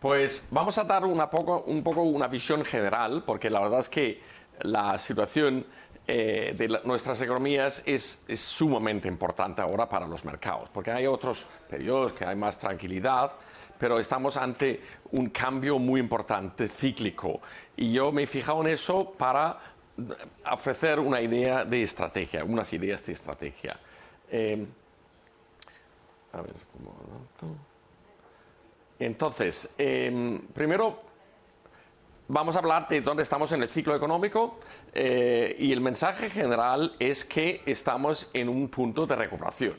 Pues vamos a dar un poco una visión general, porque la verdad es que la situación de nuestras economías es sumamente importante ahora para los mercados, porque hay otros periodos que hay más tranquilidad, pero estamos ante un cambio muy importante, cíclico. Y yo me he fijado en eso para ofrecer una idea de estrategia, unas ideas de estrategia. A ver, ¿cómo avanzo? Entonces, primero vamos a hablar de dónde estamos en el ciclo económico y el mensaje general es que estamos en un punto de recuperación.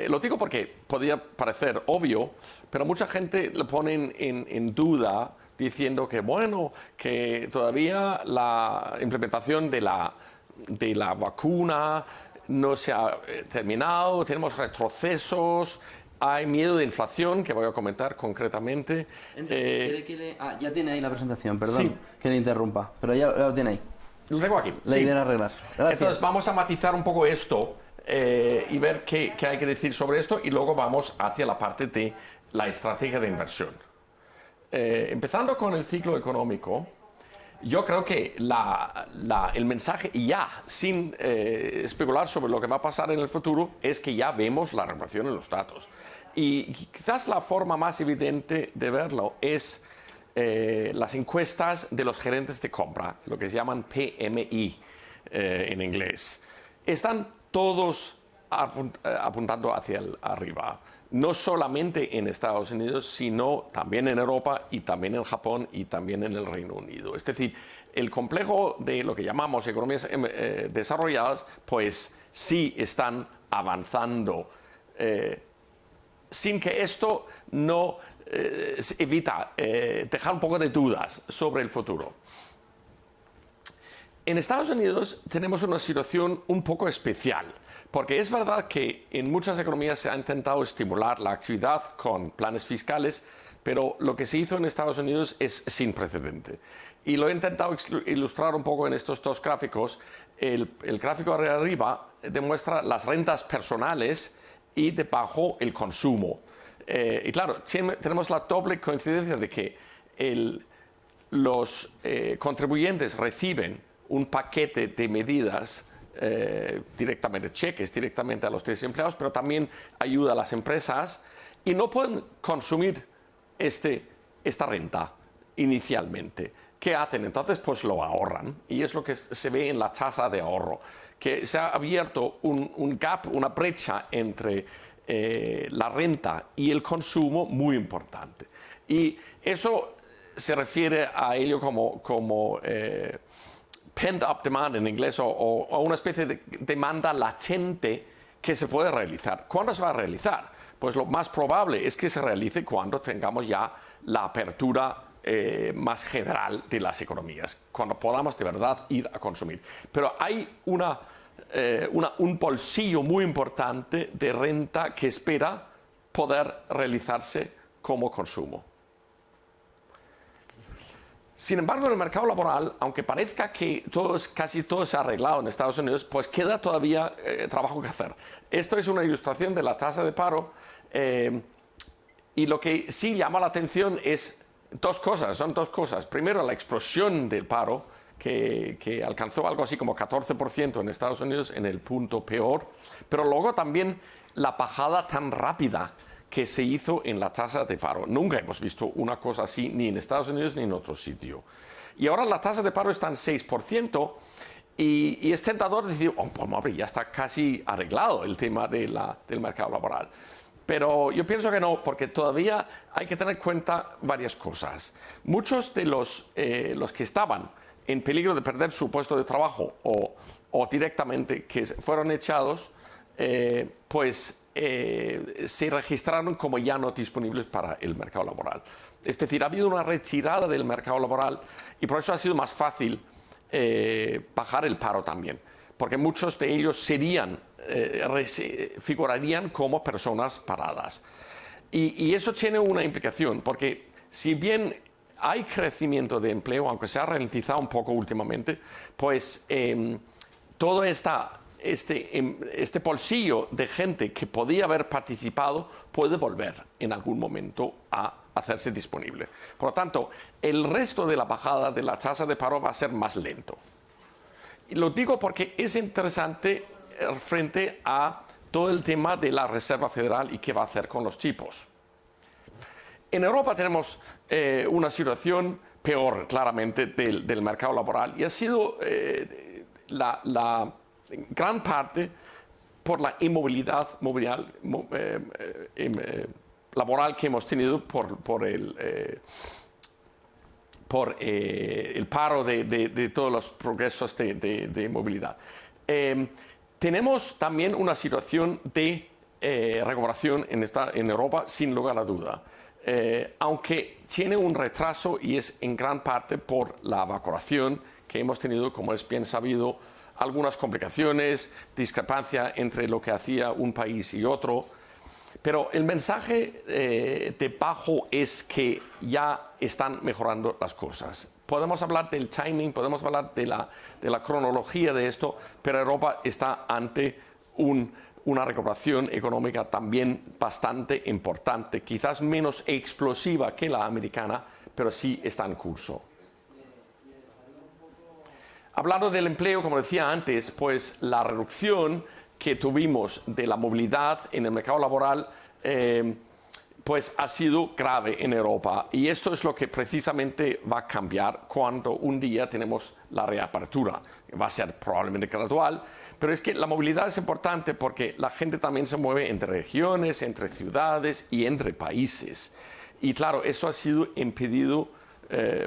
Lo digo porque podría parecer obvio, pero mucha gente lo pone en duda diciendo que, bueno, que todavía la implementación de la vacuna no se ha terminado, tenemos retrocesos. Hay miedo de inflación, que voy a comentar concretamente. Ya tiene ahí la presentación, perdón, sí, que le interrumpa, pero ya lo tiene ahí. Lo tengo aquí. La idea era arreglar. Gracias. Entonces vamos a matizar un poco esto y ver qué hay que decir sobre esto y luego vamos hacia la parte de la estrategia de inversión. Empezando con el ciclo económico, yo creo que el mensaje ya, sin especular sobre lo que va a pasar en el futuro, es que ya vemos la recuperación en los datos. Y quizás la forma más evidente de verlo es las encuestas de los gerentes de compra, lo que se llaman PMI en inglés. Están todos apuntando hacia arriba. No solamente en Estados Unidos, sino también en Europa y también en Japón y también en el Reino Unido. Es decir, el complejo de lo que llamamos economías desarrolladas, pues sí están avanzando, sin que esto no evita dejar un poco de dudas sobre el futuro. En Estados Unidos tenemos una situación un poco especial, porque es verdad que en muchas economías se ha intentado estimular la actividad con planes fiscales, pero lo que se hizo en Estados Unidos es sin precedente. Y lo he intentado ilustrar un poco en estos dos gráficos. El gráfico de arriba demuestra las rentas personales y debajo el consumo. Y claro, tenemos la doble coincidencia de que los contribuyentes reciben un paquete de medidas directamente, cheques directamente a los desempleados, pero también ayuda a las empresas y no pueden consumir esta renta inicialmente. ¿Qué hacen? Entonces, pues lo ahorran y es lo que se ve en la tasa de ahorro, que se ha abierto un gap, una brecha entre la renta y el consumo muy importante. Y eso se refiere a ello como pent-up demand en inglés o una especie de demanda latente que se puede realizar. ¿Cuándo se va a realizar? Pues lo más probable es que se realice cuando tengamos ya la apertura más general de las economías, cuando podamos de verdad ir a consumir. Pero hay un bolsillo muy importante de renta que espera poder realizarse como consumo. Sin embargo, en el mercado laboral, aunque parezca que casi todo se ha arreglado en Estados Unidos, pues queda todavía trabajo que hacer. Esto es una ilustración de la tasa de paro y lo que sí llama la atención son dos cosas. Primero, la explosión del paro, que alcanzó algo así como 14% en Estados Unidos en el punto peor, pero luego también la bajada tan rápida que se hizo en la tasa de paro. Nunca hemos visto una cosa así, ni en Estados Unidos ni en otro sitio. Y ahora la tasa de paro está en 6% y es tentador decir, pues ya está casi arreglado el tema del mercado laboral. Pero yo pienso que no, porque todavía hay que tener en cuenta varias cosas. Muchos de los que estaban en peligro de perder su puesto de trabajo o directamente que fueron echados, se registraron como ya no disponibles para el mercado laboral. Es decir, ha habido una retirada del mercado laboral y por eso ha sido más fácil bajar el paro también, porque muchos de ellos figurarían como personas paradas. Y eso tiene una implicación, porque si bien hay crecimiento de empleo, aunque se ha ralentizado un poco últimamente, pues todo este bolsillo de gente que podía haber participado puede volver en algún momento a hacerse disponible. Por lo tanto, el resto de la bajada de la tasa de paro va a ser más lento. Y lo digo porque es interesante frente a todo el tema de la Reserva Federal y qué va a hacer con los tipos. En Europa tenemos una situación peor, claramente, del mercado laboral y ha sido la gran parte por la inmovilidad laboral que hemos tenido por el paro de todos los progresos de movilidad. Tenemos también una situación de recuperación en Europa, sin lugar a duda, aunque tiene un retraso y es en gran parte por la vacunación que hemos tenido, como es bien sabido, algunas complicaciones, discrepancia entre lo que hacía un país y otro. Pero el mensaje de Bajo es que ya están mejorando las cosas. Podemos hablar del timing, podemos hablar de la cronología de esto, pero Europa está ante una recuperación económica también bastante importante, quizás menos explosiva que la americana, pero sí está en curso. Hablando del empleo, como decía antes, pues la reducción que tuvimos de la movilidad en el mercado laboral pues ha sido grave en Europa, y esto es lo que precisamente va a cambiar cuando un día tenemos la reapertura. Va a ser probablemente gradual, pero es que la movilidad es importante porque la gente también se mueve entre regiones, entre ciudades y entre países. Y claro, eso ha sido impedido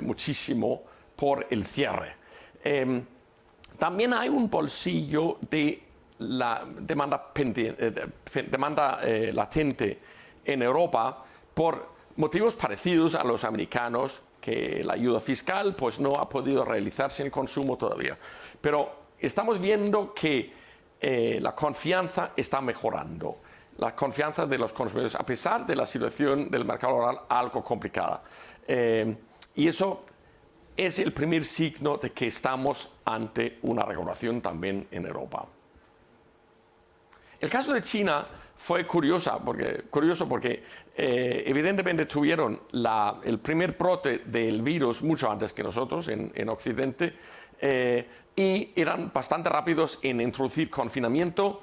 muchísimo por el cierre. También hay un bolsillo de la demanda latente en Europa por motivos parecidos a los americanos, que la ayuda fiscal pues no ha podido realizarse en el consumo todavía. Pero estamos viendo que la confianza está mejorando, la confianza de los consumidores, a pesar de la situación del mercado laboral algo complicada. Y eso es el primer signo de que estamos ante una regulación también en Europa. El caso de China fue curioso porque evidentemente tuvieron el primer brote del virus mucho antes que nosotros en Occidente, y eran bastante rápidos en introducir confinamiento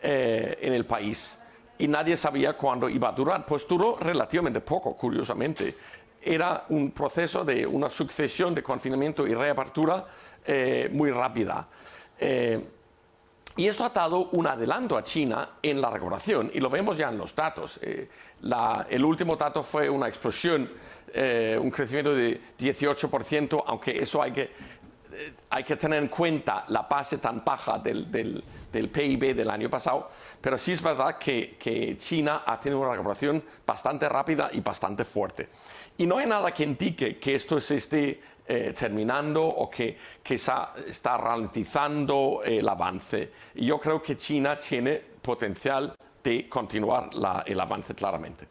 en el país. Y nadie sabía cuándo iba a durar. Pues duró relativamente poco, curiosamente. Era un proceso de una sucesión de confinamiento y reapertura muy rápida. Y esto ha dado un adelanto a China en la recuperación, y lo vemos ya en los datos. El último dato fue una explosión, un crecimiento de 18%, aunque eso hay que tener en cuenta la base tan baja del PIB del año pasado, pero sí es verdad que China ha tenido una recuperación bastante rápida y bastante fuerte. Y no hay nada que indique que esto se esté terminando o que está ralentizando el avance. Y yo creo que China tiene potencial de continuar el avance claramente.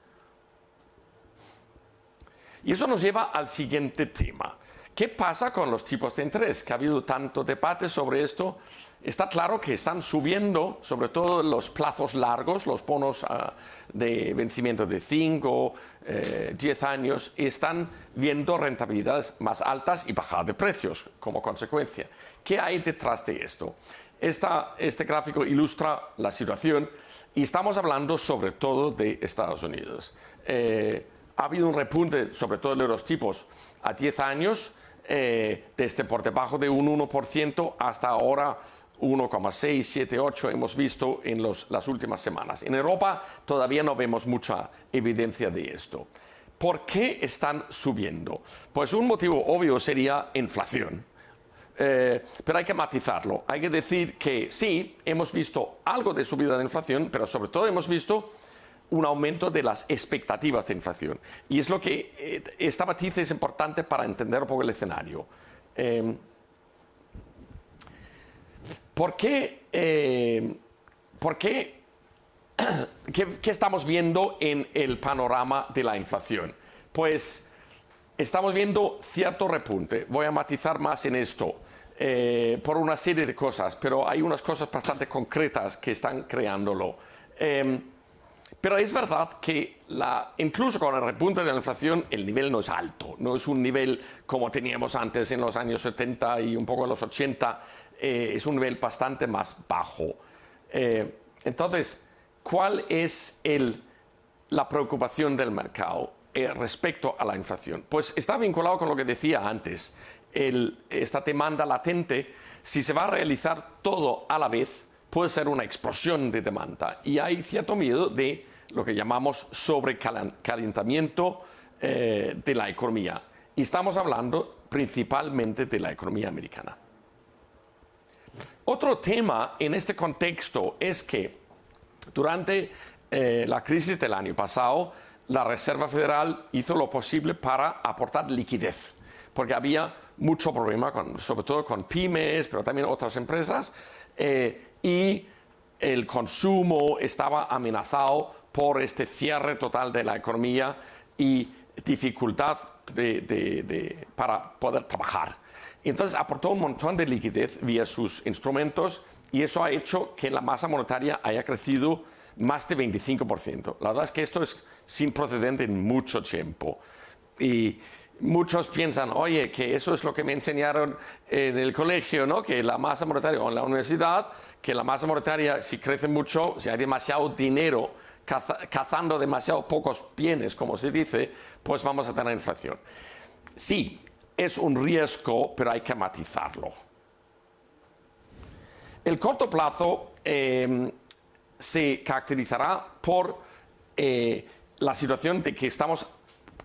Y eso nos lleva al siguiente tema. ¿Qué pasa con los tipos de interés? Que ha habido tanto debate sobre esto. Está claro que están subiendo, sobre todo los plazos largos, los bonos de vencimiento de 5, 10 años, están viendo rentabilidades más altas y bajadas de precios como consecuencia. ¿Qué hay detrás de esto? Este gráfico ilustra la situación, y estamos hablando sobre todo de Estados Unidos. Ha habido un repunte, sobre todo de los tipos a 10 años, desde por debajo de un 1% hasta ahora 1,6, 7, 8 hemos visto en las últimas semanas. En Europa todavía no vemos mucha evidencia de esto. ¿Por qué están subiendo? Pues un motivo obvio sería inflación. Pero hay que matizarlo. Hay que decir que sí, hemos visto algo de subida de inflación, pero sobre todo hemos visto un aumento de las expectativas de inflación. Y es lo que esta matiz es importante para entender un poco el escenario. ¿Qué estamos viendo en el panorama de la inflación? Pues estamos viendo cierto repunte. Voy a matizar más en esto por una serie de cosas, pero hay unas cosas bastante concretas que están creándolo. Pero es verdad que incluso con el repunte de la inflación, el nivel no es alto, no es un nivel como teníamos antes en los años 70 y un poco en los 80, es un nivel bastante más bajo. Entonces, ¿cuál es la preocupación del mercado respecto a la inflación? Pues está vinculado con lo que decía antes, esta demanda latente. Si se va a realizar todo a la vez, puede ser una explosión de demanda y hay cierto miedo de lo que llamamos sobrecalentamiento de la economía. Y estamos hablando principalmente de la economía americana. Otro tema en este contexto es que durante la crisis del año pasado, la Reserva Federal hizo lo posible para aportar liquidez, porque había mucho problema, sobre todo con pymes, pero también otras empresas, y el consumo estaba amenazado por este cierre total de la economía y dificultad para poder trabajar. Entonces aportó un montón de liquidez vía sus instrumentos y eso ha hecho que la masa monetaria haya crecido más de 25%. La verdad es que esto es sin precedente en mucho tiempo. Y muchos piensan, oye, que eso es lo que me enseñaron en el colegio, ¿no? Que la masa monetaria, o en la universidad, que la masa monetaria, si crece mucho, si hay demasiado dinero cazando demasiado pocos bienes, como se dice, pues vamos a tener inflación. Sí, es un riesgo, pero hay que matizarlo. El corto plazo se caracterizará por la situación de que estamos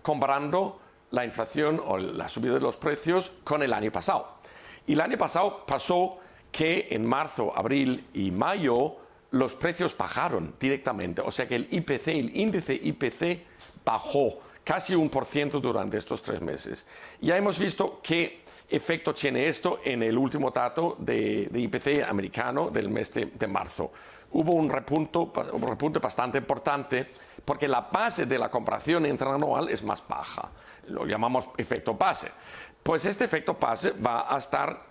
comparando la inflación o la subida de los precios con el año pasado. Y el año pasado pasó que en marzo, abril y mayo los precios bajaron directamente. O sea que el IPC, el índice IPC, bajó casi 1% durante estos 3 meses. Ya hemos visto qué efecto tiene esto en el último dato de IPC americano del mes de marzo. Hubo un repunte bastante importante porque la base de la comparación interanual es más baja. Lo llamamos efecto base. Pues este efecto base va a estar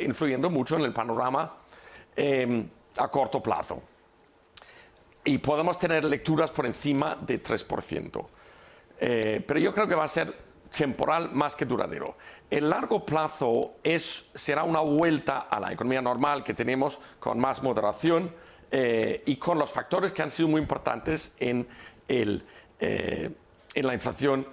influyendo mucho en el panorama a corto plazo. Y podemos tener lecturas por encima de 3%. Pero yo creo que va a ser temporal más que duradero. El largo plazo será una vuelta a la economía normal que tenemos con más moderación y con los factores que han sido muy importantes en la inflación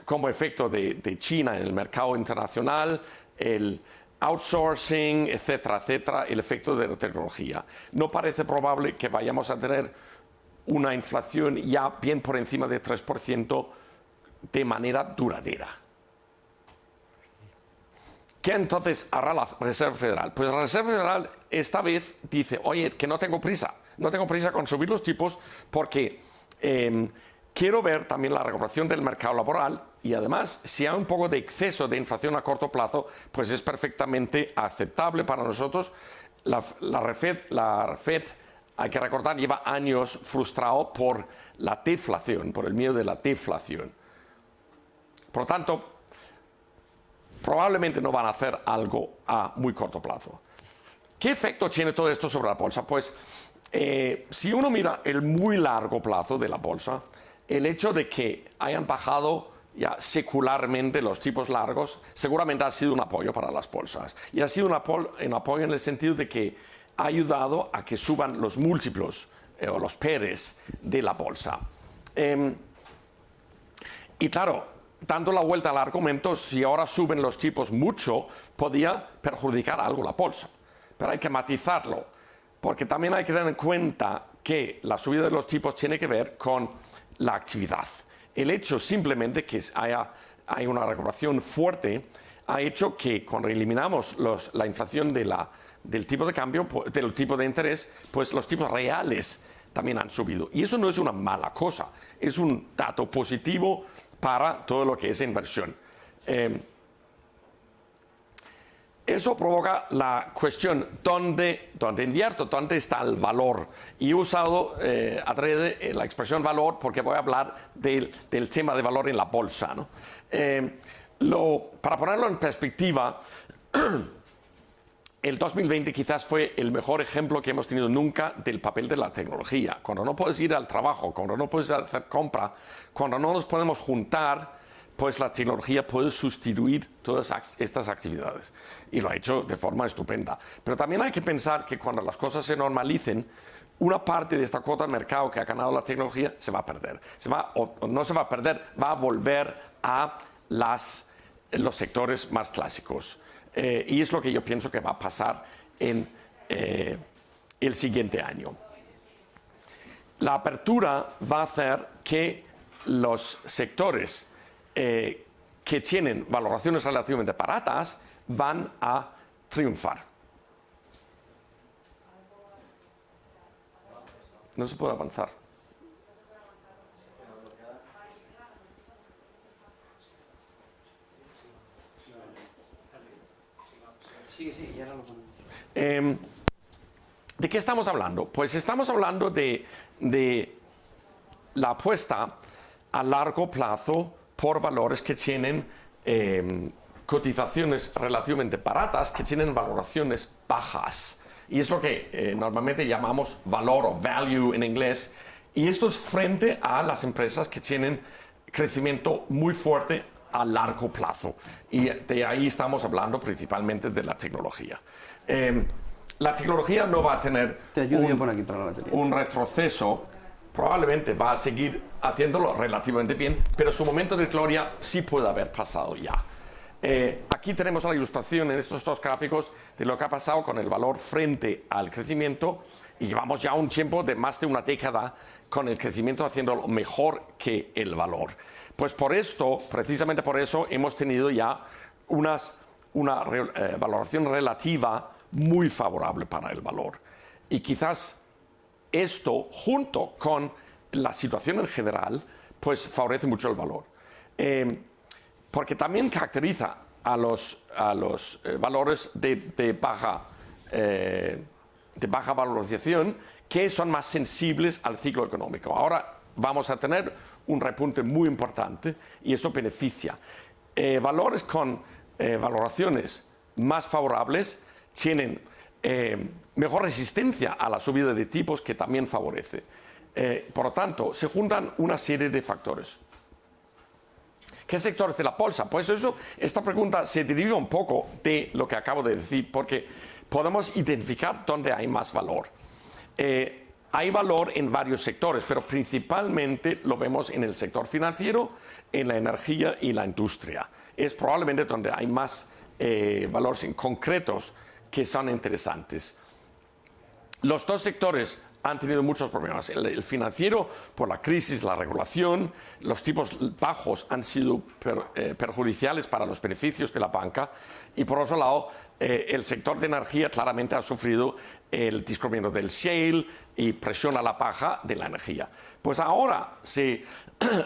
como efecto de China en el mercado internacional, el outsourcing, etcétera, etcétera, el efecto de la tecnología. No parece probable que vayamos a tener una inflación ya bien por encima de 3% de manera duradera. ¿Qué entonces hará la Reserva Federal? Pues la Reserva Federal esta vez dice, oye, que no tengo prisa con subir los tipos porque quiero ver también la recuperación del mercado laboral y además, si hay un poco de exceso de inflación a corto plazo, pues es perfectamente aceptable para nosotros. La Fed, hay que recordar, lleva años frustrado por la deflación, por el miedo de la deflación. Por lo tanto, probablemente no van a hacer algo a muy corto plazo. ¿Qué efecto tiene todo esto sobre la bolsa? Pues si uno mira el muy largo plazo de la bolsa, el hecho de que hayan bajado ya secularmente los tipos largos seguramente ha sido un apoyo para las bolsas. Y ha sido un apoyo en el sentido de que ha ayudado a que suban los múltiplos o los PERs de la bolsa. Y claro, dando la vuelta al argumento, si ahora suben los tipos mucho, podría perjudicar algo la bolsa. Pero hay que matizarlo, porque también hay que tener en cuenta que la subida de los tipos tiene que ver con la actividad. El hecho simplemente que hay una recuperación fuerte ha hecho que cuando eliminamos la inflación del tipo de cambio, del tipo de interés, pues los tipos reales también han subido. Y eso no es una mala cosa, es un dato positivo para todo lo que es inversión. Eso provoca la cuestión, ¿dónde invierto? ¿Dónde está el valor? Y he usado adrede la expresión valor porque voy a hablar del tema de valor en la bolsa, ¿no? Para ponerlo en perspectiva, el 2020 quizás fue el mejor ejemplo que hemos tenido nunca del papel de la tecnología. Cuando no puedes ir al trabajo, cuando no puedes hacer compra, cuando no nos podemos juntar, pues la tecnología puede sustituir todas estas actividades. Y lo ha hecho de forma estupenda. Pero también hay que pensar que cuando las cosas se normalicen, una parte de esta cuota de mercado que ha ganado la tecnología se va a perder. No se va a perder, va a volver a los sectores más clásicos. Y es lo que yo pienso que va a pasar en el siguiente año. La apertura va a hacer que los sectores que tienen valoraciones relativamente baratas van a triunfar. No se puede avanzar. Sí, ya lo ponemos. ¿De qué estamos hablando? Pues estamos hablando de la apuesta a largo plazo por valores que tienen cotizaciones relativamente baratas, que tienen valoraciones bajas. Y es lo que normalmente llamamos valor o value en inglés. Y esto es frente a las empresas que tienen crecimiento muy fuerte a largo plazo. Y de ahí estamos hablando principalmente de la tecnología. La tecnología no va a tener un retroceso. Probablemente va a seguir haciéndolo relativamente bien, pero su momento de gloria sí puede haber pasado ya. Aquí tenemos la ilustración en estos dos gráficos de lo que ha pasado con el valor frente al crecimiento, y llevamos ya un tiempo de más de una década con el crecimiento haciéndolo mejor que el valor. Pues por esto, precisamente por eso, hemos tenido ya una valoración relativa muy favorable para el valor. Y quizás esto, junto con la situación en general, pues favorece mucho el valor. Porque también caracteriza a los valores de baja valorización, que son más sensibles al ciclo económico. Ahora vamos a tener un repunte muy importante y eso beneficia. Valores con valoraciones más favorables tienen mejor resistencia a la subida de tipos, que también favorece. Por lo tanto, se juntan una serie de factores. ¿Qué sectores de la bolsa? Pues esta pregunta se deriva un poco de lo que acabo de decir, porque podemos identificar dónde hay más valor. Hay valor en varios sectores, pero principalmente lo vemos en el sector financiero, en la energía y la industria. Es probablemente donde hay más valores concretos que son interesantes. Los dos sectores han tenido muchos problemas. El financiero, por la crisis, la regulación, los tipos bajos han sido perjudiciales para los beneficios de la banca, y por otro lado, el sector de energía claramente ha sufrido el descubrimiento del shale y presión a la baja de la energía. Pues ahora se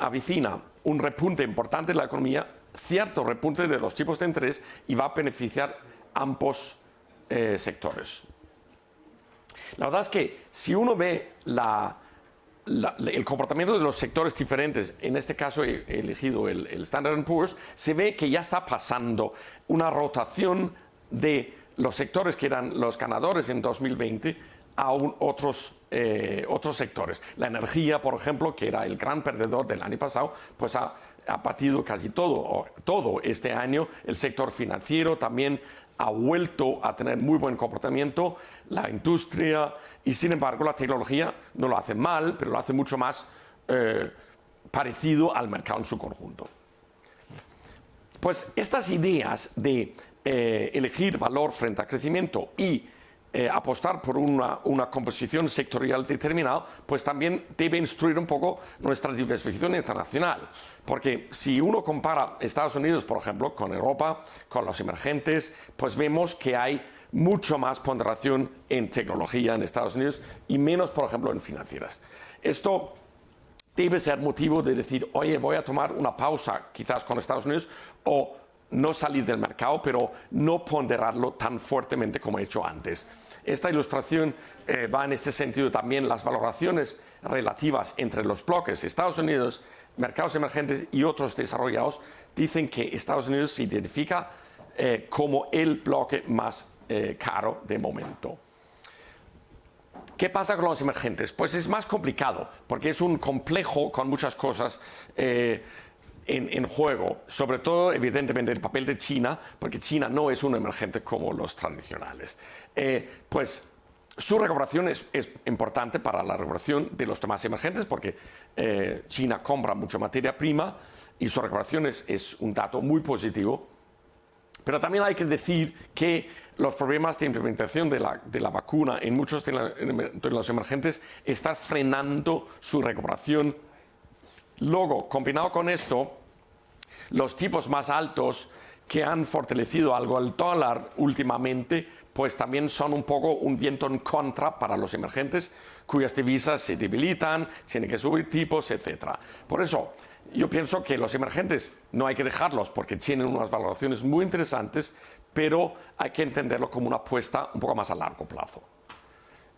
avecina un repunte importante de la economía, cierto repunte de los tipos de interés, y va a beneficiar ambos sectores. La verdad es que si uno ve el comportamiento de los sectores diferentes, en este caso he elegido el Standard & Poor's, se ve que ya está pasando una rotación de los sectores que eran los ganadores en 2020 a otros sectores. La energía, por ejemplo, que era el gran perdedor del año pasado, pues ha batido casi todo este año. El sector financiero también ha vuelto a tener muy buen comportamiento, la industria, y sin embargo la tecnología no lo hace mal, pero lo hace mucho más parecido al mercado en su conjunto. Pues estas ideas de elegir valor frente al crecimiento y apostar por una composición sectorial determinada, pues también debe instruir un poco nuestra diversificación internacional. Porque si uno compara Estados Unidos, por ejemplo, con Europa, con los emergentes, pues vemos que hay mucho más ponderación en tecnología en Estados Unidos y menos, por ejemplo, en financieras. Esto debe ser motivo de decir, oye, voy a tomar una pausa quizás con Estados Unidos, o no salir del mercado, pero no ponderarlo tan fuertemente como he hecho antes. Esta ilustración va en este sentido también. Las valoraciones relativas entre los bloques Estados Unidos, mercados emergentes y otros desarrollados dicen que Estados Unidos se identifica como el bloque más caro de momento. ¿Qué pasa con los emergentes? Pues es más complicado, porque es un complejo con muchas cosas en juego. Sobre todo, evidentemente, el papel de China, porque China no es un emergente como los tradicionales. Pues su recuperación es importante para la recuperación de los demás emergentes, porque China compra mucha materia prima y su recuperación es un dato muy positivo. Pero también hay que decir que los problemas de implementación de la vacuna en muchos de los emergentes están frenando su recuperación. Luego, combinado con esto, los tipos más altos que han fortalecido algo el dólar últimamente, pues también son un poco un viento en contra para los emergentes, cuyas divisas se debilitan, tienen que subir tipos, etc. Por eso, yo pienso que los emergentes no hay que dejarlos porque tienen unas valoraciones muy interesantes, pero hay que entenderlo como una apuesta un poco más a largo plazo.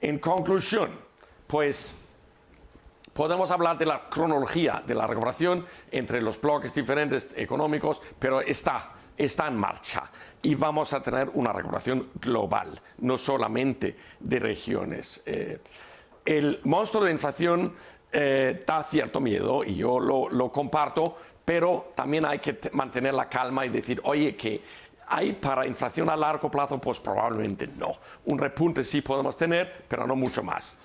En conclusión, pues podemos hablar de la cronología de la recuperación entre los bloques diferentes económicos, pero está en marcha y vamos a tener una recuperación global, no solamente de regiones. El monstruo de inflación da cierto miedo y yo lo comparto, pero también hay que mantener la calma y decir, oye, que hay para inflación a largo plazo, pues probablemente no. Un repunte sí podemos tener, pero no mucho más.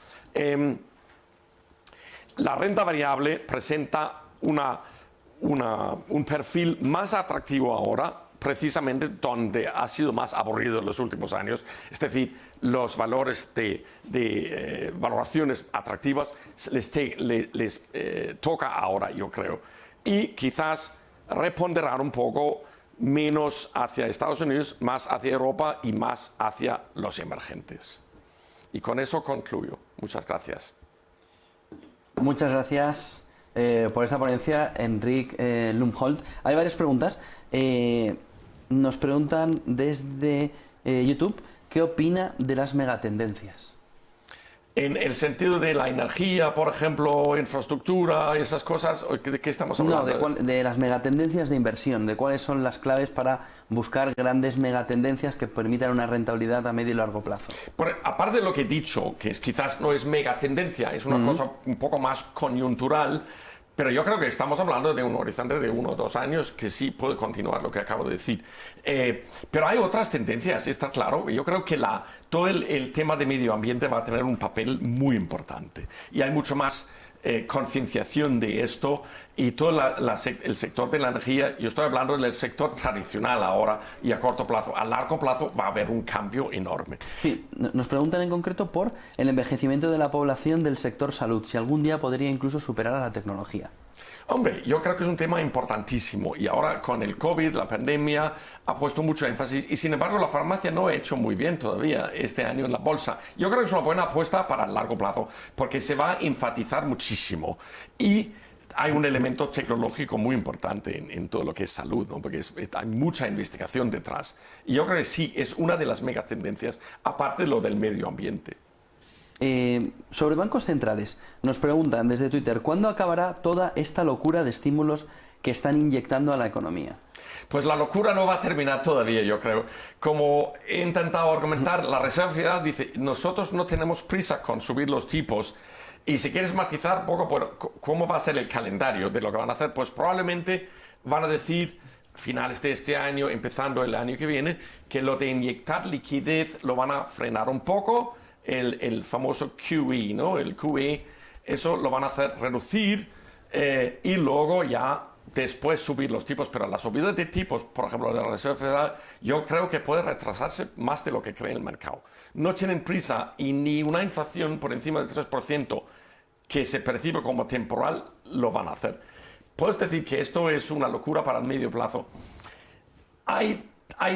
La renta variable presenta un perfil más atractivo ahora, precisamente donde ha sido más aburrido en los últimos años, es decir, los valores de valoraciones atractivas les toca ahora, yo creo, y quizás reponderar un poco menos hacia Estados Unidos, más hacia Europa y más hacia los emergentes. Y con eso concluyo. Muchas gracias. Muchas gracias por esta ponencia, Enric Lumholt. Hay varias preguntas. Nos preguntan desde YouTube, ¿qué opina de las megatendencias? En el sentido de la energía, por ejemplo, infraestructura, esas cosas, ¿de qué estamos hablando? No, de las megatendencias de inversión, de cuáles son las claves para buscar grandes megatendencias que permitan una rentabilidad a medio y largo plazo. Bueno, aparte de lo que he dicho, que quizás no es megatendencia, es una cosa un poco más coyuntural, pero yo creo que estamos hablando de un horizonte de 1 o 2 años que sí puede continuar lo que acabo de decir. Pero hay otras tendencias, está claro. Yo creo que todo el tema de medio ambiente va a tener un papel muy importante. Y hay mucho más concienciación de esto y todo el sector de la energía. Yo estoy hablando del sector tradicional ahora y a corto plazo. A largo plazo va a haber un cambio enorme. Sí, nos preguntan en concreto por el envejecimiento de la población del sector salud, si algún día podría incluso superar a la tecnología. Hombre, yo creo que es un tema importantísimo y ahora con el COVID, la pandemia, ha puesto mucho énfasis y sin embargo la farmacia no ha hecho muy bien todavía este año en la bolsa. Yo creo que es una buena apuesta para el largo plazo porque se va a enfatizar muchísimo y hay un elemento tecnológico muy importante en todo lo que es salud, ¿no? Porque hay mucha investigación detrás. Y yo creo que sí, es una de las megatendencias, aparte de lo del medio ambiente. Sobre bancos centrales, nos preguntan desde Twitter, ¿cuándo acabará toda esta locura de estímulos que están inyectando a la economía? Pues la locura no va a terminar todavía, yo creo. Como he intentado argumentar, la Reserva Federal dice, nosotros no tenemos prisa con subir los tipos. Y si quieres matizar un poco por cómo va a ser el calendario de lo que van a hacer, pues probablemente van a decir, finales de este año, empezando el año que viene, que lo de inyectar liquidez lo van a frenar un poco, el famoso QE, ¿no? El QE, eso lo van a hacer reducir y luego ya después subir los tipos, pero la subida de tipos, por ejemplo, de la Reserva Federal, yo creo que puede retrasarse más de lo que cree el mercado. No tienen prisa y ni una inflación por encima del 3% que se percibe como temporal lo van a hacer. Puedes decir que esto es una locura para el medio plazo. Hay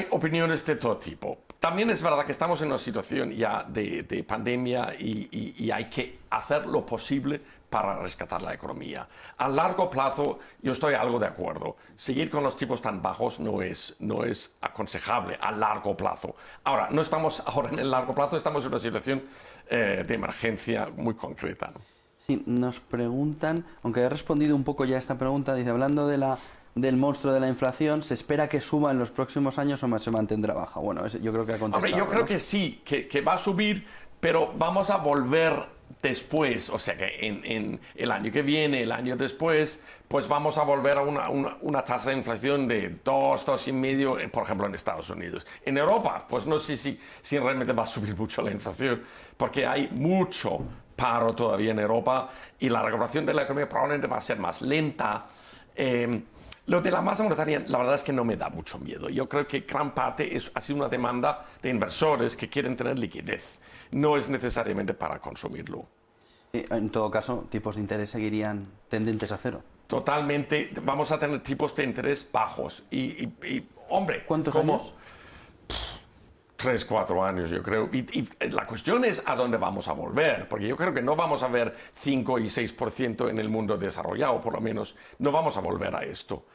opiniones de todo tipo. También es verdad que estamos en una situación ya de pandemia y hay que hacer lo posible para rescatar la economía. A largo plazo, yo estoy algo de acuerdo. Seguir con los tipos tan bajos no es aconsejable a largo plazo. Ahora, no estamos ahora en el largo plazo, estamos en una situación de emergencia muy concreta, ¿no? Sí, nos preguntan, aunque he respondido un poco ya a esta pregunta, dice, hablando de la del monstruo de la inflación, ¿se espera que suba en los próximos años o se mantendrá baja? Bueno, yo creo que ha contestado. Hombre, yo creo ¿no? que sí, que va a subir, pero vamos a volver después, o sea que en el año que viene, el año después, pues vamos a volver a una tasa de inflación de 2, 2,5, por ejemplo, en Estados Unidos. En Europa, pues no sé si realmente va a subir mucho la inflación, porque hay mucho paro todavía en Europa y la recuperación de la economía probablemente va a ser más lenta. Lo de la masa monetaria, la verdad es que no me da mucho miedo. Yo creo que gran parte ha sido una demanda de inversores que quieren tener liquidez. No es necesariamente para consumirlo. En todo caso, tipos de interés seguirían tendentes a cero. Totalmente, vamos a tener tipos de interés bajos. Y hombre, ¿Cuántos años? 3, 4 años, yo creo. Y la cuestión es a dónde vamos a volver, porque yo creo que no vamos a ver 5 y 6% en el mundo desarrollado, por lo menos. No vamos a volver a esto.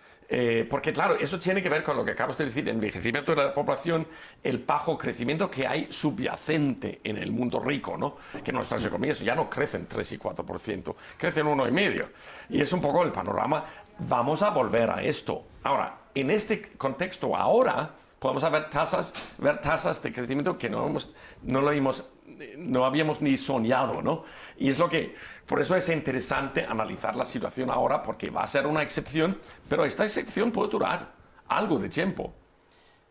Porque, claro, eso tiene que ver con lo que acabas de decir, el envejecimiento de la población, el bajo crecimiento que hay subyacente en el mundo rico, ¿no? Que nuestras economías ya no crecen 3 y 4%, crecen 1,5%. Y es un poco el panorama. Vamos a volver a esto. Ahora, en este contexto, ahora podemos ver tasas de crecimiento que no habíamos ni soñado, ¿no? Y es por eso es interesante analizar la situación ahora, porque va a ser una excepción, pero esta excepción puede durar algo de tiempo.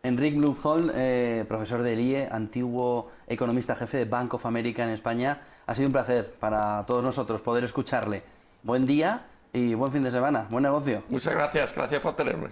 Enric Blumhold, profesor del IE, antiguo economista jefe de Bank of America en España, ha sido un placer para todos nosotros poder escucharle. Buen día y buen fin de semana, buen negocio. Muchas gracias por tenerme.